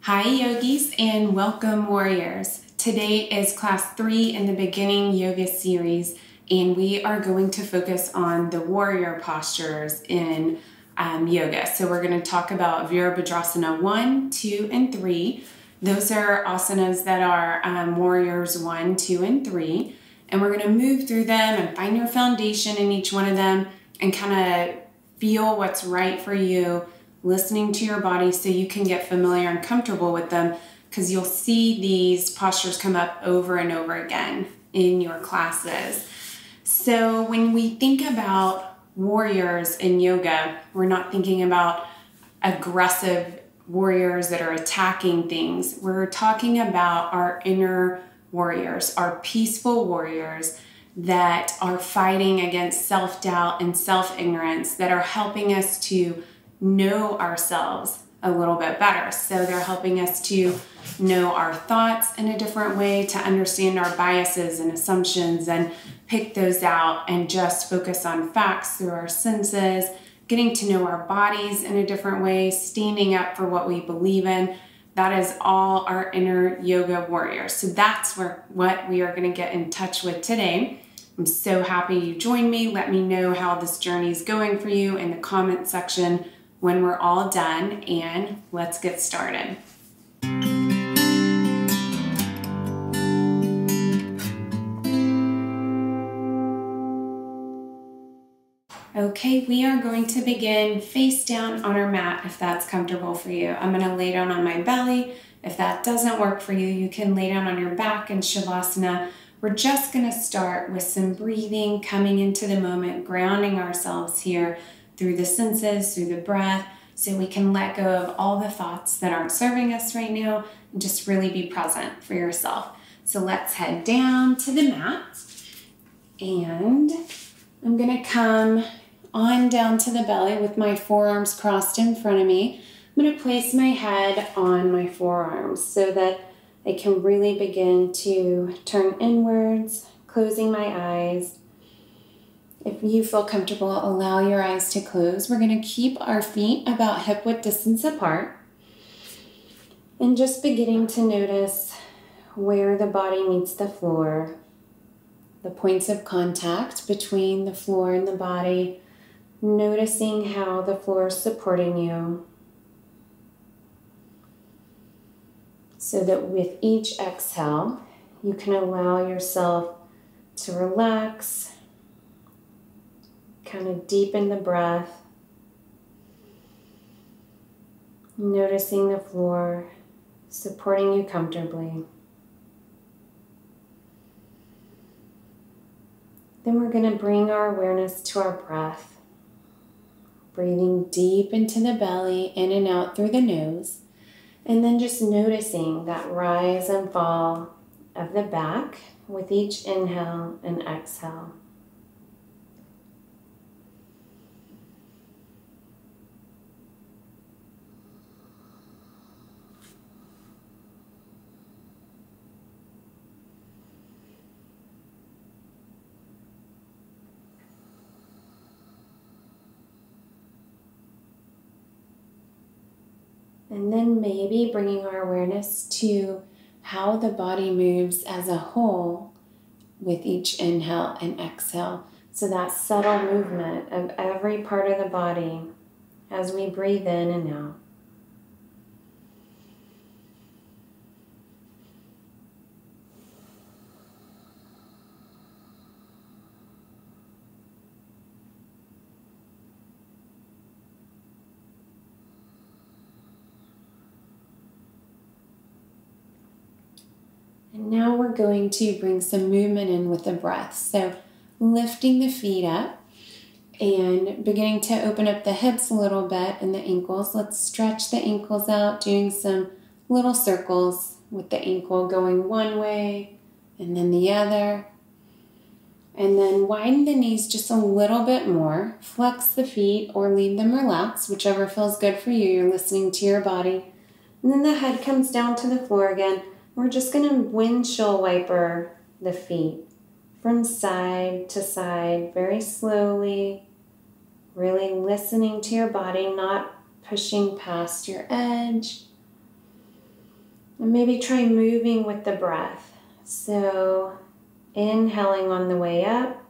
Hi yogis and welcome warriors. Today is class 3 in the beginning yoga series, and we are going to focus on the warrior postures in yoga. So we're going to talk about Virabhadrasana 1, 2, and 3. Those are asanas that are warriors 1, 2, and 3. And we're going to move through them and find your foundation in each one of them and kind of feel what's right for you, listening to your body so you can get familiar and comfortable with them, because you'll see these postures come up over and over again in your classes. So when we think about warriors in yoga, we're not thinking about aggressive warriors that are attacking things. We're talking about our inner warriors, our peaceful warriors that are fighting against self-doubt and self-ignorance, that are helping us to know ourselves a little bit better. So they're helping us to know our thoughts in a different way, to understand our biases and assumptions and pick those out and just focus on facts through our senses, getting to know our bodies in a different way, standing up for what we believe in. That is all our inner yoga warriors. So that's what we are going to get in touch with today. I'm so happy you joined me. Let me know how this journey is going for you in the comment section when we're all done, and let's get started. Okay, we are going to begin face down on our mat if that's comfortable for you. I'm going to lay down on my belly. If that doesn't work for you, you can lay down on your back in Shavasana. We're just going to start with some breathing, coming into the moment, grounding ourselves here through the senses, through the breath, so we can let go of all the thoughts that aren't serving us right now and just really be present for yourself. So let's head down to the mat, and I'm going to come on down to the belly with my forearms crossed in front of me. I'm going to place my head on my forearms so that I can really begin to turn inwards, closing my eyes. If you feel comfortable, allow your eyes to close. We're going to keep our feet about hip-width distance apart and just beginning to notice where the body meets the floor, the points of contact between the floor and the body, noticing how the floor is supporting you, so that with each exhale, you can allow yourself to relax, kind of deepen the breath, noticing the floor supporting you comfortably. Then we're going to bring our awareness to our breath, breathing deep into the belly, in and out through the nose, and then just noticing that rise and fall of the back with each inhale and exhale. And then maybe bringing our awareness to how the body moves as a whole with each inhale and exhale. So that subtle movement of every part of the body as we breathe in and out. And now we're going to bring some movement in with the breath. So lifting the feet up and beginning to open up the hips a little bit and the ankles. Let's stretch the ankles out, doing some little circles with the ankle going one way and then the other. And then widen the knees just a little bit more. Flex the feet or leave them relaxed, whichever feels good for you. You're listening to your body. And then the head comes down to the floor again. We're just going to windshield wiper the feet from side to side very slowly, really listening to your body, not pushing past your edge. And maybe try moving with the breath. So inhaling on the way up,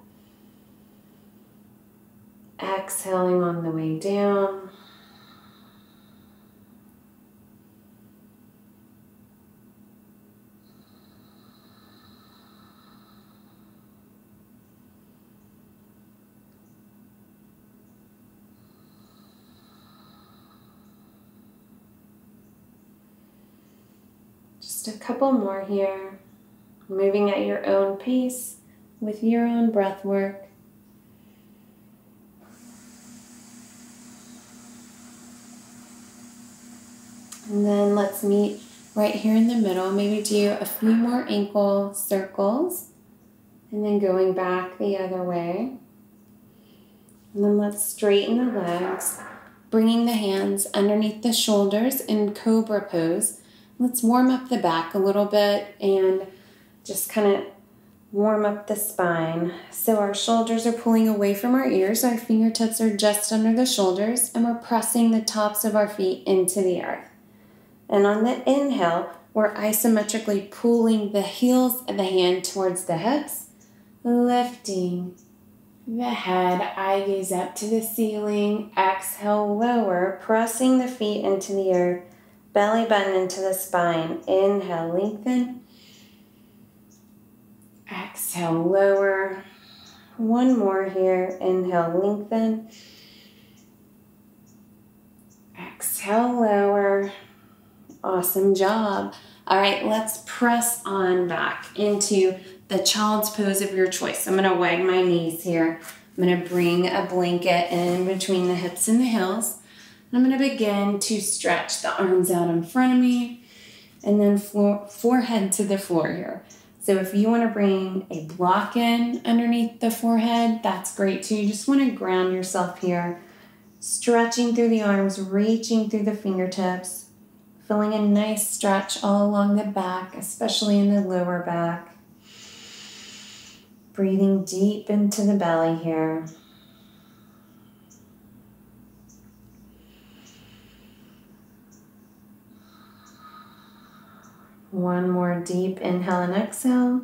exhaling on the way down. Just a couple more here, moving at your own pace with your own breath work. And then let's meet right here in the middle. Maybe do a few more ankle circles and then going back the other way. And then let's straighten the legs, bringing the hands underneath the shoulders in cobra pose. Let's warm up the back a little bit and just kind of warm up the spine. So our shoulders are pulling away from our ears. Our fingertips are just under the shoulders and we're pressing the tops of our feet into the earth. And on the inhale, we're isometrically pulling the heels of the hand towards the hips, lifting the head, eye gaze up to the ceiling. Exhale, lower, pressing the feet into the earth. Belly button into the spine. Inhale, lengthen. Exhale, lower. One more here. Inhale, lengthen. Exhale, lower. Awesome job. All right, let's press on back into the child's pose of your choice. I'm going to wag my knees here. I'm going to bring a blanket in between the hips and the heels. I'm going to begin to stretch the arms out in front of me and then forehead to the floor here. So if you want to bring a block in underneath the forehead, that's great too. You just want to ground yourself here, stretching through the arms, reaching through the fingertips, feeling a nice stretch all along the back, especially in the lower back. Breathing deep into the belly here. One more deep inhale and exhale.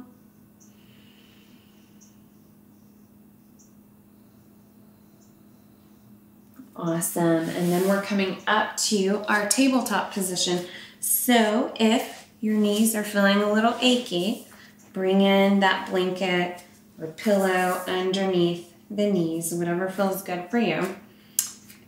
Awesome. And then we're coming up to our tabletop position. So if your knees are feeling a little achy, bring in that blanket or pillow underneath the knees, whatever feels good for you.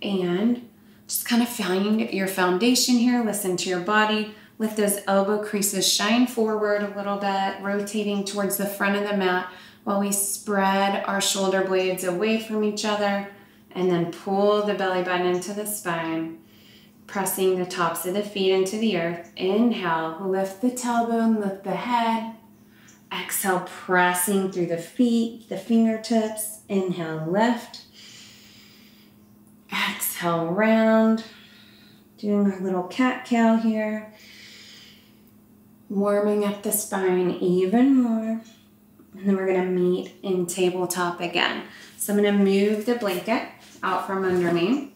And just kind of find your foundation here. Listen to your body. Let those elbow creases shine forward a little bit, rotating towards the front of the mat while we spread our shoulder blades away from each other and then pull the belly button into the spine, pressing the tops of the feet into the earth. Inhale, lift the tailbone, lift the head. Exhale, pressing through the feet, the fingertips. Inhale, lift. Exhale, round. Doing our little cat-cow here. Warming up the spine even more. And then we're going to meet in tabletop again. So I'm going to move the blanket out from under me.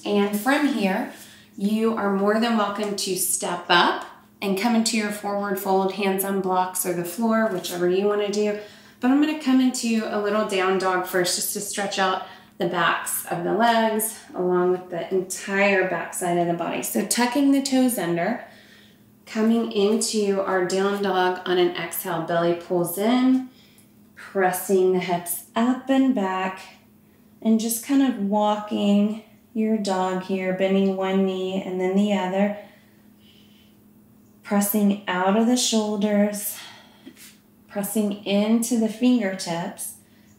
And from here, you are more than welcome to step up and come into your forward fold, hands on blocks or the floor, whichever you want to do. But I'm going to come into a little down dog first, just to stretch out the backs of the legs along with the entire back side of the body. So tucking the toes under, coming into our down dog on an exhale. Belly pulls in, pressing the hips up and back, and just kind of walking your dog here, bending one knee and then the other. Pressing out of the shoulders, pressing into the fingertips,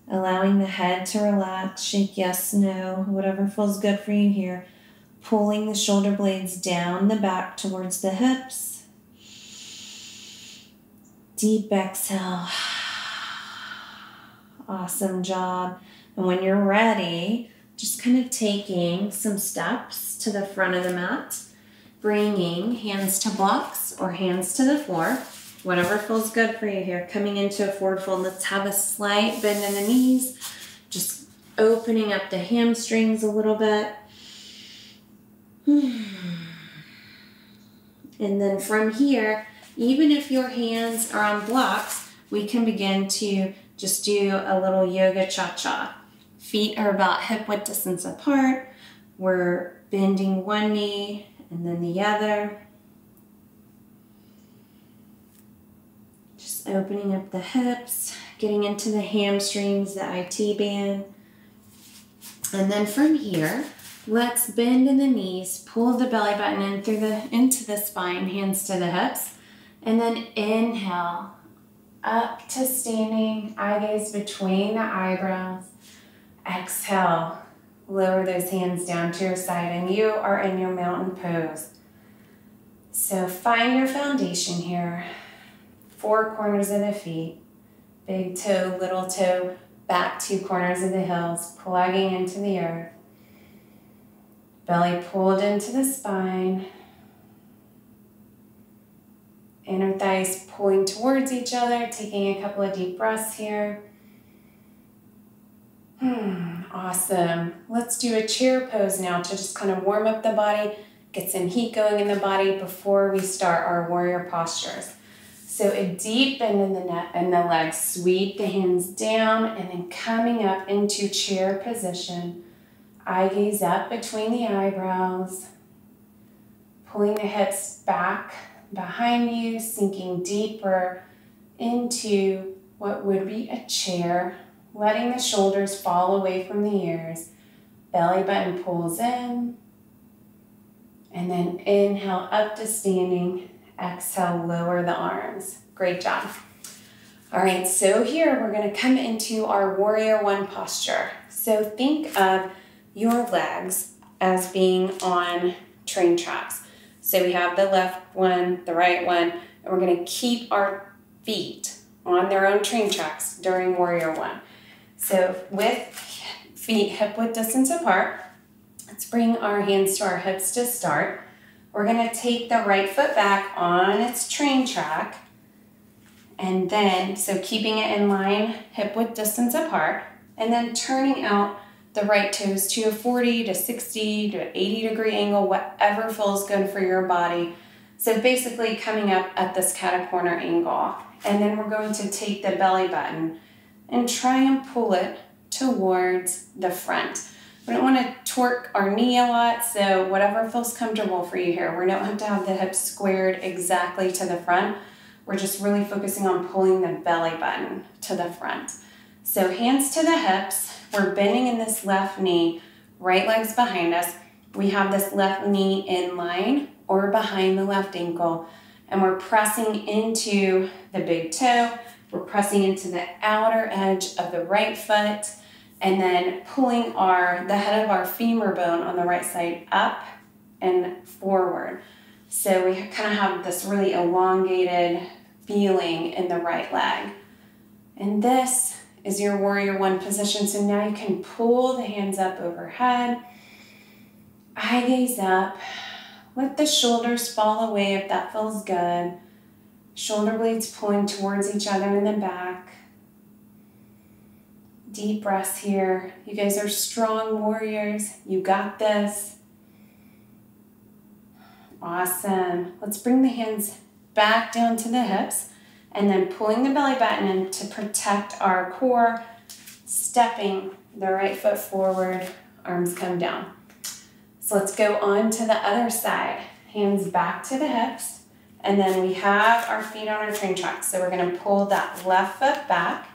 allowing the head to relax, shake yes, no, whatever feels good for you here. Pulling the shoulder blades down the back towards the hips. Deep exhale. Awesome job. And when you're ready, just kind of taking some steps to the front of the mat, bringing hands to blocks or hands to the floor, whatever feels good for you here. Coming into a forward fold, let's have a slight bend in the knees, just opening up the hamstrings a little bit. And then from here, even if your hands are on blocks, we can begin to just do a little yoga cha-cha. Feet are about hip-width distance apart. We're bending one knee and then the other. Just opening up the hips, getting into the hamstrings, the IT band. And then from here, let's bend in the knees, pull the belly button into the spine, hands to the hips, and then inhale up to standing, eye gaze between the eyebrows. Exhale, lower those hands down to your side, and you are in your mountain pose. So find your foundation here. 4 corners of the feet, big toe, little toe, back 2 corners of the heels, plugging into the earth. Belly pulled into the spine. Inner thighs pulling towards each other, taking a couple of deep breaths here. Awesome. Let's do a chair pose now to just kind of warm up the body, get some heat going in the body before we start our warrior postures. So a deep bend in the neck and the legs, sweep the hands down and then coming up into chair position. Eye gaze up between the eyebrows, pulling the hips back behind you, sinking deeper into what would be a chair, letting the shoulders fall away from the ears. Belly button pulls in, and then inhale up to standing. Exhale, lower the arms. Great job. All right, so here we're going to come into our warrior 1 posture. So think of your legs as being on train tracks. So we have the left one, the right one, and we're going to keep our feet on their own train tracks during warrior 1. So with feet hip-width distance apart, let's bring our hands to our hips to start. We're going to take the right foot back on its train track, and then, so keeping it in line, hip-width distance apart, and then turning out the right toes to a 40 to 60 to 80 degree angle, whatever feels good for your body. So basically coming up at this cat-a-corner angle. And then we're going to take the belly button and try and pull it towards the front. We don't want to torque our knee a lot, so whatever feels comfortable for you here. We don't have to have the hips squared exactly to the front. We're just really focusing on pulling the belly button to the front. So hands to the hips. We're bending in this left knee, right leg's behind us. We have this left knee in line or behind the left ankle, and we're pressing into the big toe. We're pressing into the outer edge of the right foot, and then pulling the head of our femur bone on the right side up and forward. So we kind of have this really elongated feeling in the right leg. And this is your warrior 1 position. So now you can pull the hands up overhead, eye gaze up, let the shoulders fall away if that feels good. Shoulder blades pulling towards each other in the back. Deep breaths here. You guys are strong warriors. You got this. Awesome. Let's bring the hands back down to the hips and then pulling the belly button in to protect our core, stepping the right foot forward, arms come down. So let's go on to the other side. Hands back to the hips, and then we have our feet on our train tracks. So we're going to pull that left foot back,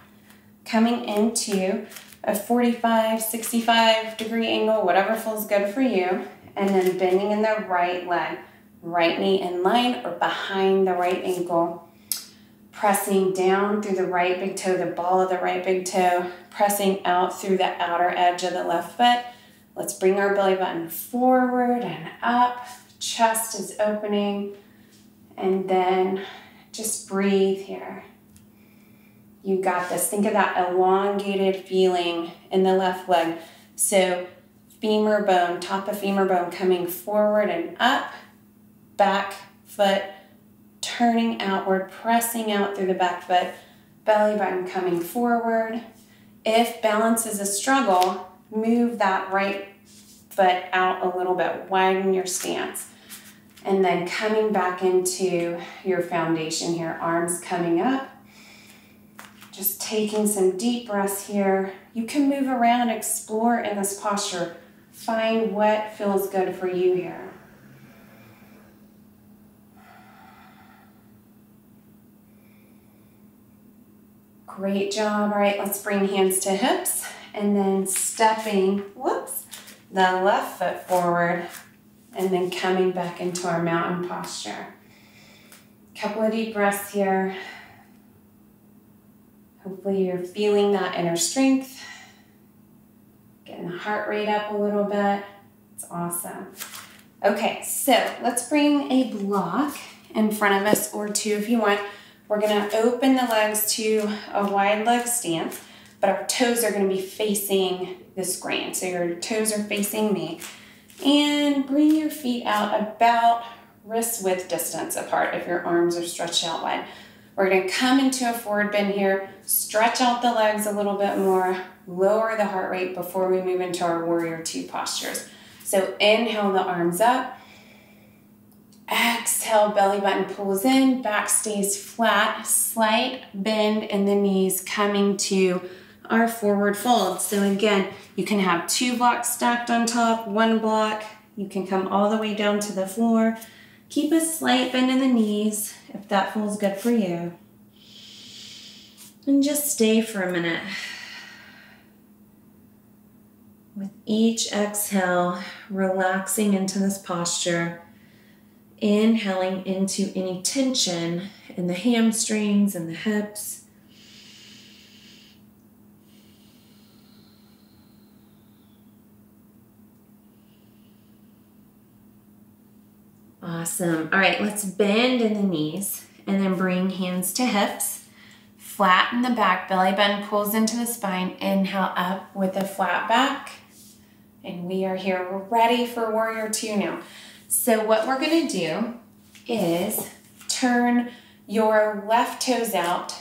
coming into a 45, 65 degree angle, whatever feels good for you, and then bending in the right leg, right knee in line or behind the right ankle, pressing down through the right big toe, the ball of the right big toe, pressing out through the outer edge of the left foot. Let's bring our belly button forward and up, chest is opening, and then just breathe here. You got this. Think of that elongated feeling in the left leg. So femur bone, top of femur bone coming forward and up, back foot turning outward, pressing out through the back foot, belly button coming forward. If balance is a struggle, move that right foot out a little bit, widen your stance. And then coming back into your foundation here, arms coming up. Just taking some deep breaths here. You can move around, explore in this posture. Find what feels good for you here. Great job. All right, let's bring hands to hips and then stepping, the left foot forward and then coming back into our mountain posture. Couple of deep breaths here. Hopefully you're feeling that inner strength. Getting the heart rate up a little bit. It's awesome. Okay, so let's bring a block in front of us, or two if you want. We're gonna open the legs to a wide leg stance, but our toes are gonna be facing the screen. So your toes are facing me. And bring your feet out about wrist width distance apart if your arms are stretched out wide. We're gonna come into a forward bend here, stretch out the legs a little bit more, lower the heart rate before we move into our warrior two postures. So inhale the arms up, exhale, belly button pulls in, back stays flat, slight bend in the knees coming to our forward fold. So again, you can have two blocks stacked on top, one block. You can come all the way down to the floor. Keep a slight bend in the knees if that feels good for you. And just stay for a minute. With each exhale, relaxing into this posture, inhaling into any tension in the hamstrings and the hips. Awesome. All right, let's bend in the knees and then bring hands to hips. Flatten the back, belly button pulls into the spine. Inhale up with a flat back. And we are here. We're ready for warrior two now. So what we're gonna do is turn your left toes out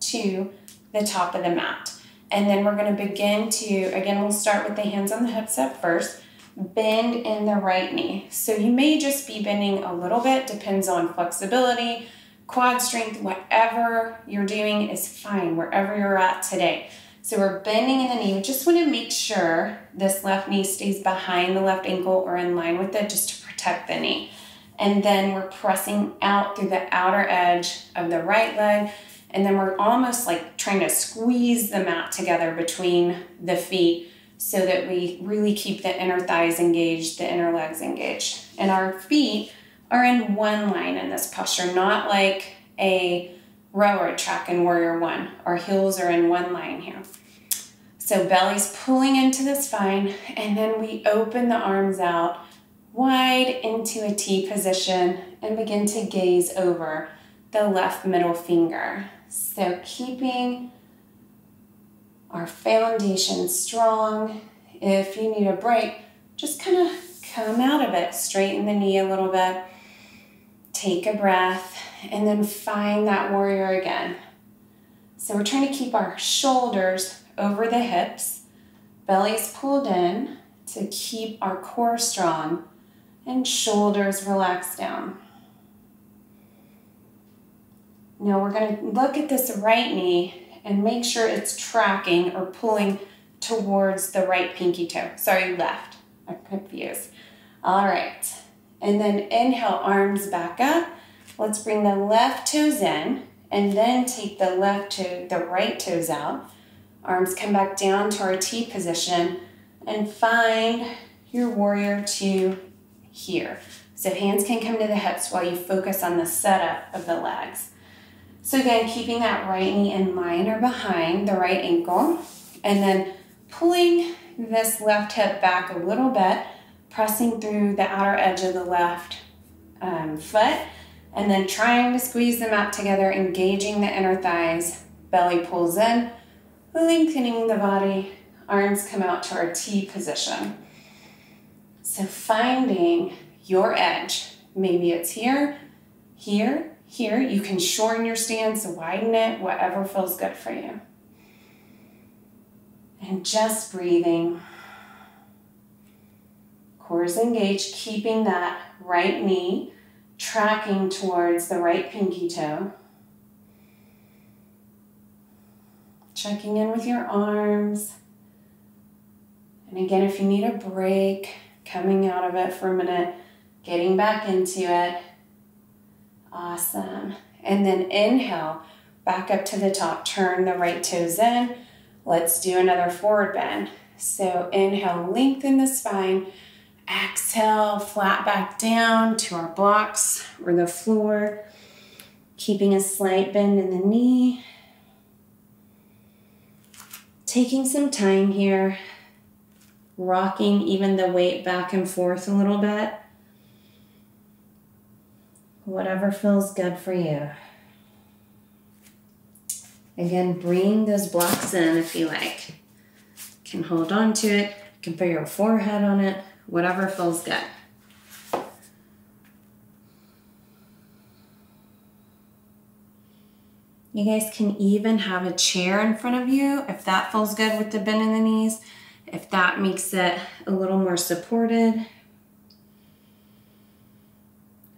to the top of the mat. And then we're gonna begin to, again, we'll start with the hands on the hips up first. Bend in the right knee. So you may just be bending a little bit, depends on flexibility, quad strength, whatever you're doing is fine, wherever you're at today. So we're bending in the knee. We just want to make sure this left knee stays behind the left ankle or in line with it just to protect the knee. And then we're pressing out through the outer edge of the right leg. And then we're almost like trying to squeeze the mat together between the feet so that we really keep the inner thighs engaged, the inner legs engaged. And our feet are in one line in this posture, not like a railroad track in warrior one. Our heels are in one line here. So belly's pulling into the spine, and then we open the arms out wide into a T position and begin to gaze over the left middle finger. So keeping our foundation strong. If you need a break, just kind of come out of it, straighten the knee a little bit, take a breath, and then find that warrior again. So we're trying to keep our shoulders over the hips, belly's pulled in to keep our core strong, and shoulders relaxed down. Now we're going to look at this right knee and make sure it's tracking or pulling towards the right pinky toe. Sorry, left. I'm confused. All right. And then inhale, arms back up. Let's bring the left toes in and then take the right toes out. Arms come back down to our T position and find your warrior two here. So hands can come to the hips while you focus on the setup of the legs. So again, keeping that right knee in line or behind the right ankle, and then pulling this left hip back a little bit, pressing through the outer edge of the left foot, and then trying to squeeze them out together, engaging the inner thighs. Belly pulls in, lengthening the body, arms come out to our T position. So finding your edge, maybe it's here, here, here. You can shorten your stance, widen it, whatever feels good for you. And just breathing. Core is engaged, keeping that right knee tracking towards the right pinky toe. Checking in with your arms. And again, if you need a break, coming out of it for a minute, getting back into it. Awesome. And then inhale, back up to the top, turn the right toes in. Let's do another forward bend. So inhale, lengthen the spine. Exhale, flat back down to our blocks or the floor. Keeping a slight bend in the knee. Taking some time here, rocking even the weight back and forth a little bit. Whatever feels good for you. Again, bring those blocks in if you like. You can hold on to it, you can put your forehead on it, whatever feels good. You guys can even have a chair in front of you if that feels good with the bend in the knees, if that makes it a little more supported.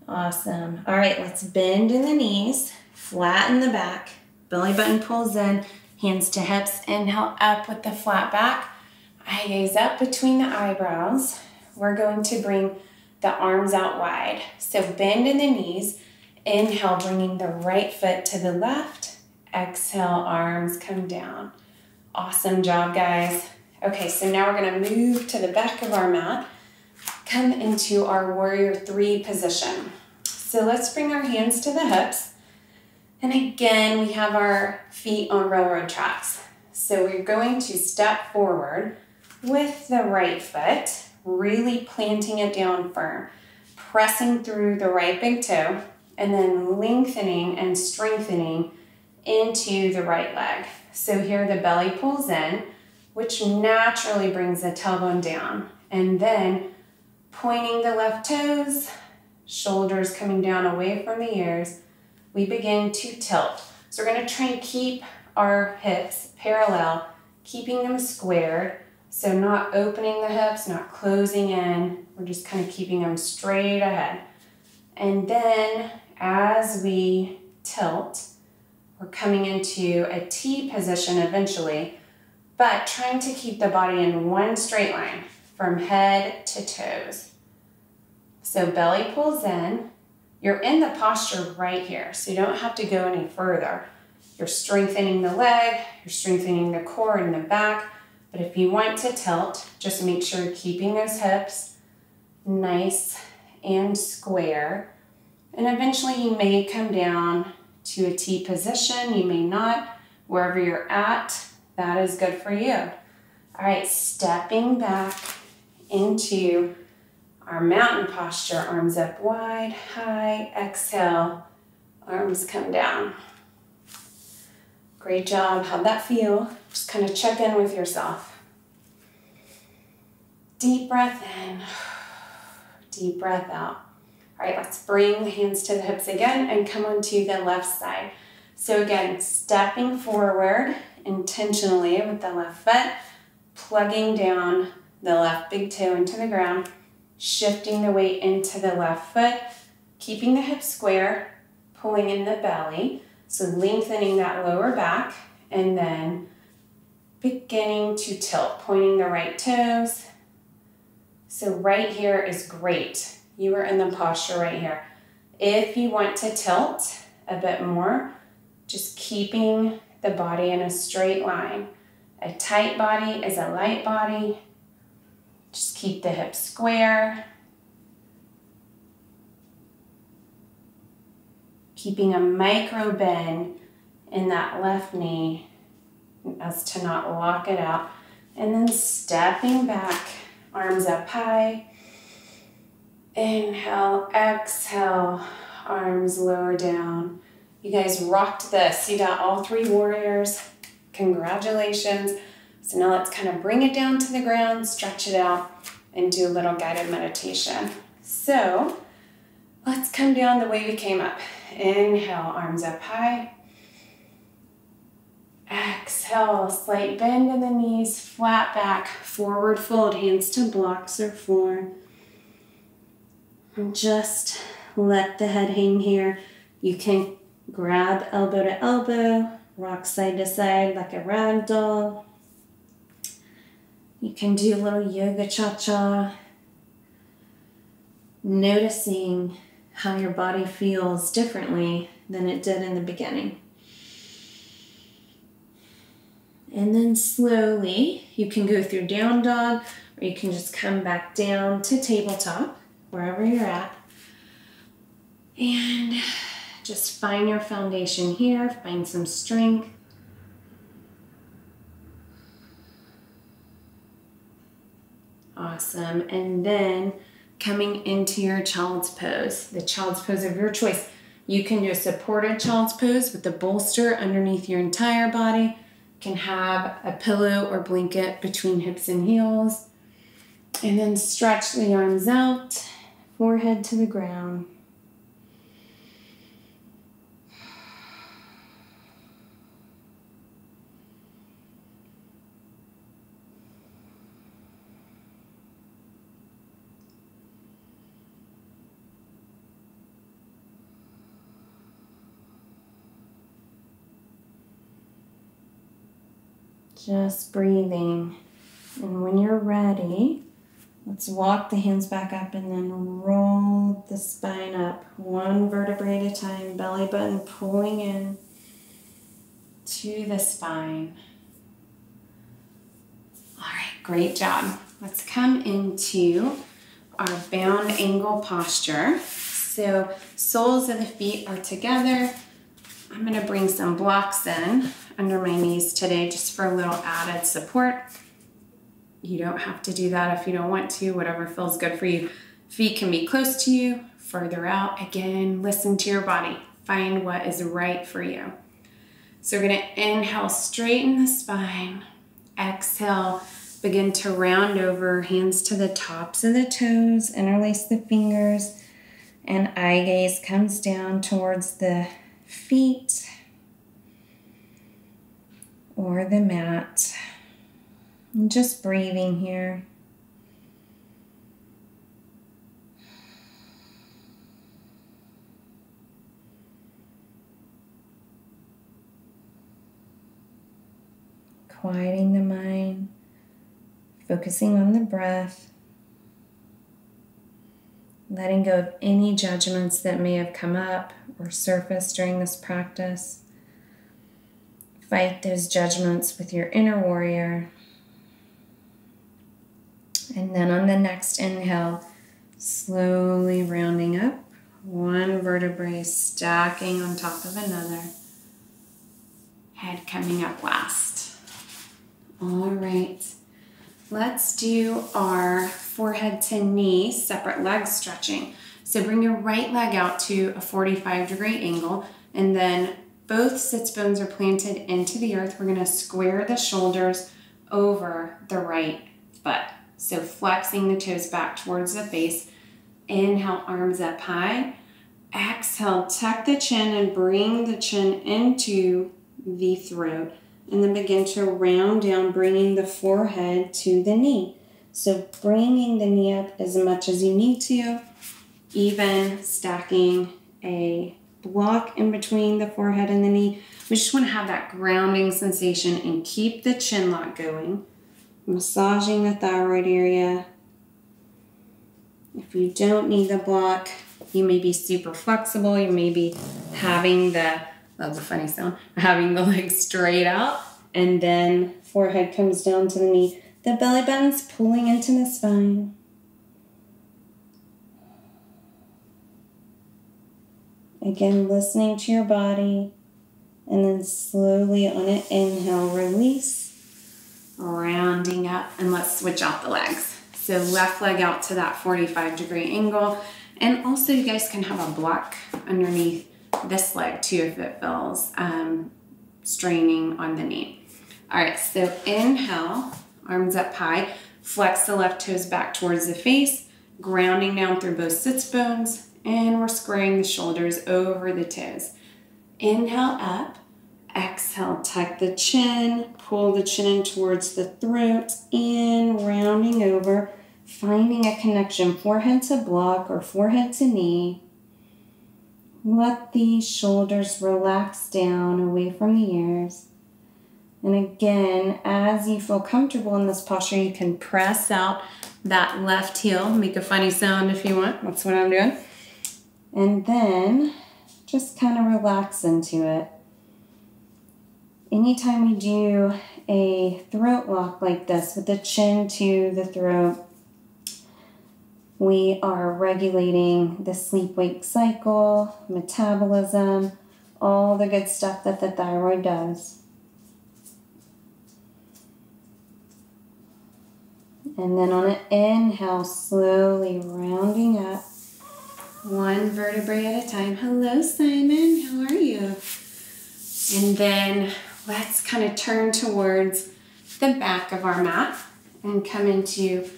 Awesome. All right, let's bend in the knees, flatten the back, belly button pulls in, hands to hips, inhale up with the flat back, eye gaze up between the eyebrows. We're going to bring the arms out wide. So bend in the knees, inhale, bringing the right foot to the left, exhale, arms come down. Awesome job, guys. Okay, so now we're gonna move to the back of our mat, come into our warrior 3 position. So let's bring our hands to the hips. And again, we have our feet on railroad tracks. So we're going to step forward with the right foot, really planting it down firm, pressing through the right big toe, and then lengthening and strengthening into the right leg. So here the belly pulls in, which naturally brings the tailbone down. And then pointing the left toes, shoulders coming down away from the ears, we begin to tilt. So we're gonna try and keep our hips parallel, keeping them squared. So not opening the hips, not closing in. We're just kind of keeping them straight ahead. And then as we tilt, we're coming into a T position eventually, but trying to keep the body in one straight line from head to toes. So belly pulls in. You're in the posture right here, so you don't have to go any further. You're strengthening the leg, you're strengthening the core and the back, but if you want to tilt, just make sure you're keeping those hips nice and square. And eventually you may come down to a T position, you may not. Wherever you're at, that is good for you. All right, stepping back into our mountain posture, arms up wide, high, exhale, arms come down. Great job, how'd that feel? Just kind of check in with yourself. Deep breath in, deep breath out. All right, let's bring the hands to the hips again and come onto the left side. So again, stepping forward intentionally with the left foot, plugging down the left big toe into the ground, shifting the weight into the left foot, keeping the hips square, pulling in the belly, so lengthening that lower back, and then beginning to tilt, pointing the right toes. So right here is great. You are in the posture right here. If you want to tilt a bit more, just keeping the body in a straight line. A tight body is a light body. Just keep the hips square. Keeping a micro bend in that left knee as to not lock it out. And then stepping back, arms up high. Inhale, exhale, arms lower down. You guys rocked this. You got all 3 warriors. Congratulations. So now let's kind of bring it down to the ground, stretch it out, and do a little guided meditation. So let's come down the way we came up. Inhale, arms up high. Exhale, slight bend in the knees, flat back, forward fold, hands to blocks or floor. And just let the head hang here. You can grab elbow to elbow, rock side to side like a rag doll. You can do a little yoga cha-cha, noticing how your body feels differently than it did in the beginning. And then slowly, you can go through down dog, or you can just come back down to tabletop, wherever you're at. And just find your foundation here, find some strength. Awesome. And then coming into your child's pose, the child's pose of your choice. You can do a supported child's pose with the bolster underneath your entire body. You can have a pillow or blanket between hips and heels. And then stretch the arms out, forehead to the ground. Just breathing. And when you're ready, let's walk the hands back up and then roll the spine up. One vertebrae at a time, belly button pulling in to the spine. All right, great job. Let's come into our bound angle posture. So soles of the feet are together. I'm going to bring some blocks in under my knees today just for a little added support. You don't have to do that if you don't want to, whatever feels good for you. Feet can be close to you, further out. Again, listen to your body. Find what is right for you. So we're going to inhale, straighten the spine. Exhale, begin to round over, hands to the tops of the toes, interlace the fingers, and eye gaze comes down towards the feet or the mat. And just breathing here. Quieting the mind, focusing on the breath, letting go of any judgments that may have come up or surfaced during this practice. Fight those judgments with your inner warrior. And then on the next inhale, slowly rounding up, one vertebrae stacking on top of another. Head coming up last. All right, let's do our forehead to knee separate leg stretching. So bring your right leg out to a 45-degree angle, and then both sits bones are planted into the earth. We're going to square the shoulders over the right foot. So flexing the toes back towards the face. Inhale, arms up high. Exhale, tuck the chin and bring the chin into the throat. And then begin to round down, bringing the forehead to the knee. So bringing the knee up as much as you need to, even stacking a block in between the forehead and the knee. We just want to have that grounding sensation and keep the chin lock going. Massaging the thyroid area. If you don't need the block, you may be super flexible. You may be having that's a funny sound, having the legs straight out, and then forehead comes down to the knee. The belly button's pulling into the spine. Again, listening to your body, and then slowly on an inhale, release, rounding up, and let's switch out the legs. So left leg out to that 45-degree angle, and also you guys can have a block underneath this leg too if it feels straining on the knee. All right, so inhale, arms up high, flex the left toes back towards the face, grounding down through both sits bones, and we're squaring the shoulders over the toes. Inhale up, exhale, tuck the chin, pull the chin in towards the throat, and rounding over, finding a connection, forehead to block or forehead to knee. Let the shoulders relax down away from the ears. And again, as you feel comfortable in this posture, you can press out that left heel. Make a funny sound if you want. That's what I'm doing. And then just kind of relax into it. Anytime we do a throat lock like this with the chin to the throat, we are regulating the sleep-wake cycle, metabolism, all the good stuff that the thyroid does. And then on an inhale, slowly rounding up, one vertebrae at a time. Hello, Simon. How are you? And then let's kind of turn towards the back of our mat and come into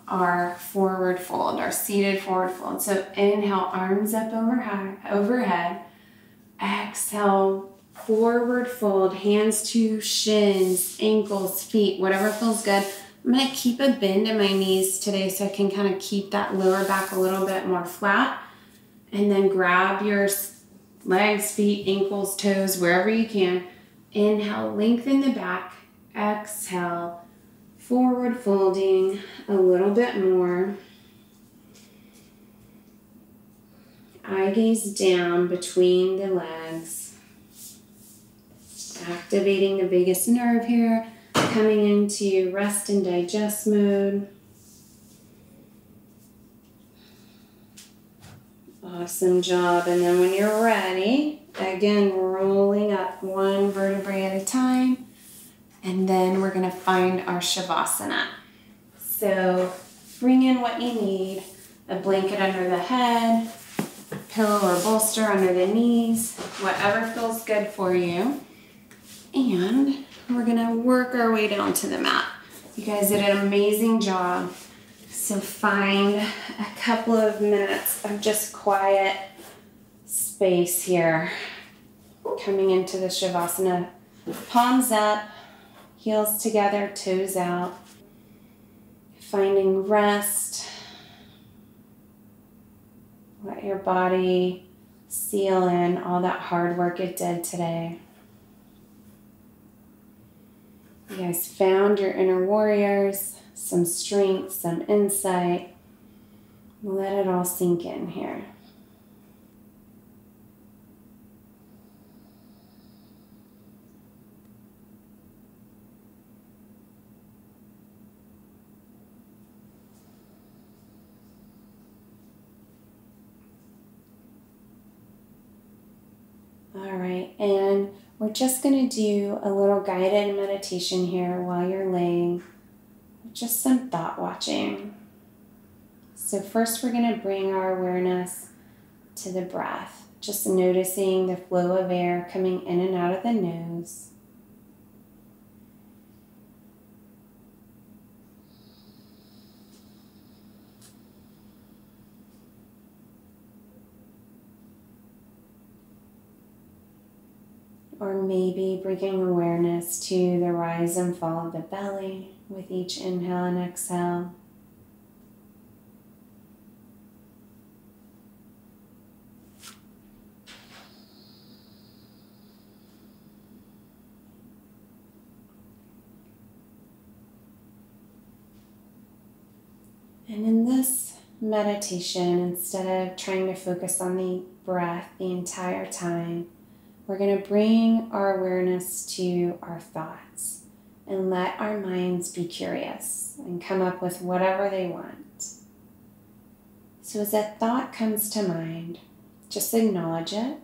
our forward fold, our seated forward fold. So inhale, arms up overhead. Exhale, forward fold, hands to shins, ankles, feet, whatever feels good. I'm going to keep a bend in my knees today so I can kind of keep that lower back a little bit more flat. And then grab your legs, feet, ankles, toes, wherever you can. Inhale, lengthen the back. Exhale, forward folding a little bit more. Eye gaze down between the legs. Activating the biggest nerve here. Coming into rest and digest mode. Awesome job. And then when you're ready, again, rolling up one vertebrae at a time. And then we're going to find our Shavasana. So bring in what you need. A blanket under the head, pillow or bolster under the knees, whatever feels good for you. And we're going to work our way down to the mat. You guys did an amazing job. So find a couple of minutes of just quiet space here. Coming into the Shavasana. Palms up, heels together, toes out. Finding rest. Let your body seal in all that hard work it did today. You guys found your inner warriors, some strength, some insight. Let it all sink in here. All right, and we're just going to do a little guided meditation here while you're laying. Just some thought watching. So first we're going to bring our awareness to the breath. Just noticing the flow of air coming in and out of the nose. Or maybe bringing awareness to the rise and fall of the belly with each inhale and exhale. And in this meditation, instead of trying to focus on the breath the entire time, we're going to bring our awareness to our thoughts and let our minds be curious and come up with whatever they want. So as a thought comes to mind, just acknowledge it.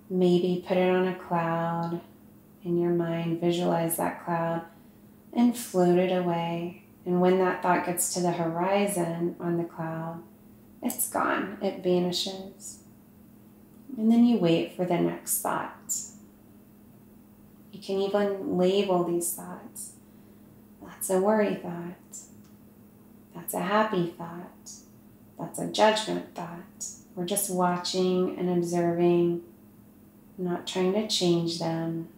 Maybe put it on a cloud in your mind, visualize that cloud and float it away. And when that thought gets to the horizon on the cloud, it's gone, it vanishes. And then you wait for the next thought. You can even label these thoughts. That's a worry thought. That's a happy thought. That's a judgment thought. We're just watching and observing, not trying to change them.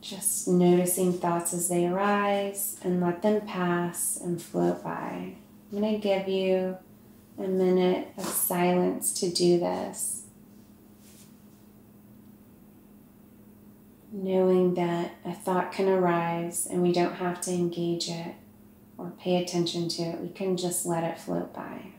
Just noticing thoughts as they arise and let them pass and float by. I'm going to give you a minute of silence to do this. Knowing that a thought can arise and we don't have to engage it or pay attention to it. We can just let it float by.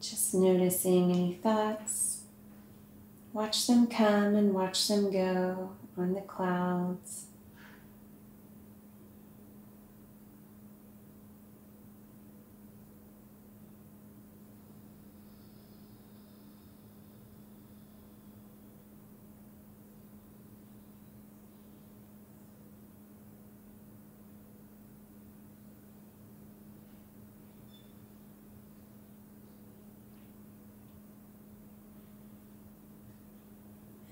Just noticing any thoughts. Watch them come and watch them go on the clouds.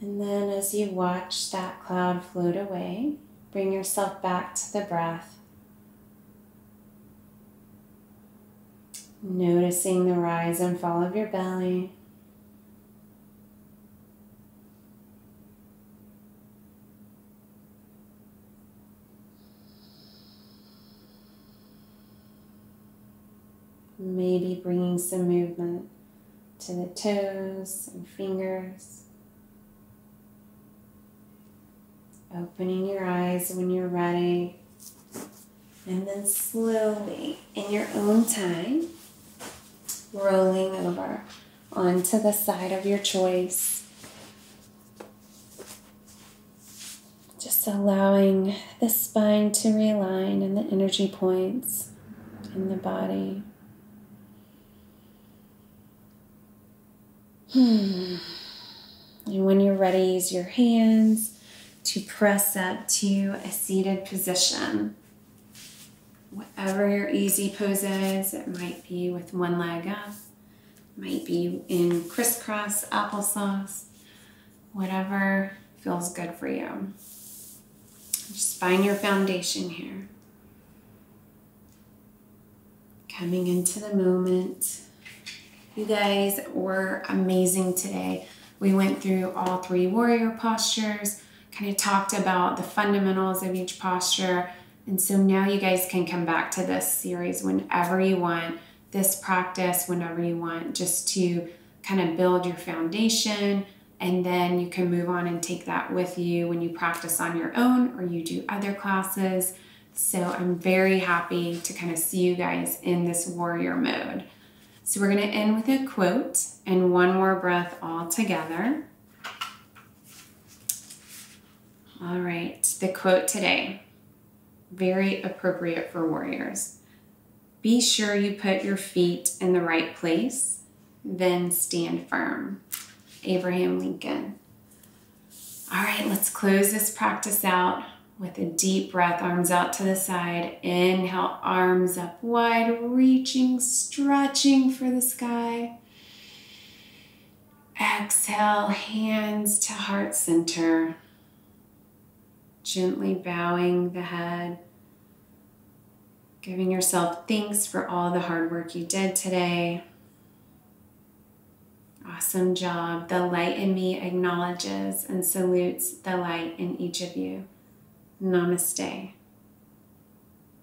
And then as you watch that cloud float away, bring yourself back to the breath. Noticing the rise and fall of your belly. Maybe bringing some movement to the toes and fingers. Opening your eyes when you're ready. And then slowly, in your own time, rolling over onto the side of your choice. Just allowing the spine to realign and the energy points in the body. And when you're ready, use your hands to press up to a seated position. Whatever your easy pose is, it might be with one leg up, might be in crisscross applesauce, whatever feels good for you. Just find your foundation here. Coming into the moment. You guys were amazing today. We went through all 3 warrior postures, kind of talked about the fundamentals of each posture. And so now you guys can come back to this series whenever you want, this practice whenever you want, just to kind of build your foundation. And then you can move on and take that with you when you practice on your own or you do other classes. So I'm very happy to kind of see you guys in this warrior mode. So we're going to end with a quote and one more breath all together. All right, the quote today, very appropriate for warriors. Be sure you put your feet in the right place, then stand firm. Abraham Lincoln. All right, let's close this practice out with a deep breath, arms out to the side. Inhale, arms up wide, reaching, stretching for the sky. Exhale, hands to heart center. Gently bowing the head. Giving yourself thanks for all the hard work you did today. Awesome job. The light in me acknowledges and salutes the light in each of you. Namaste.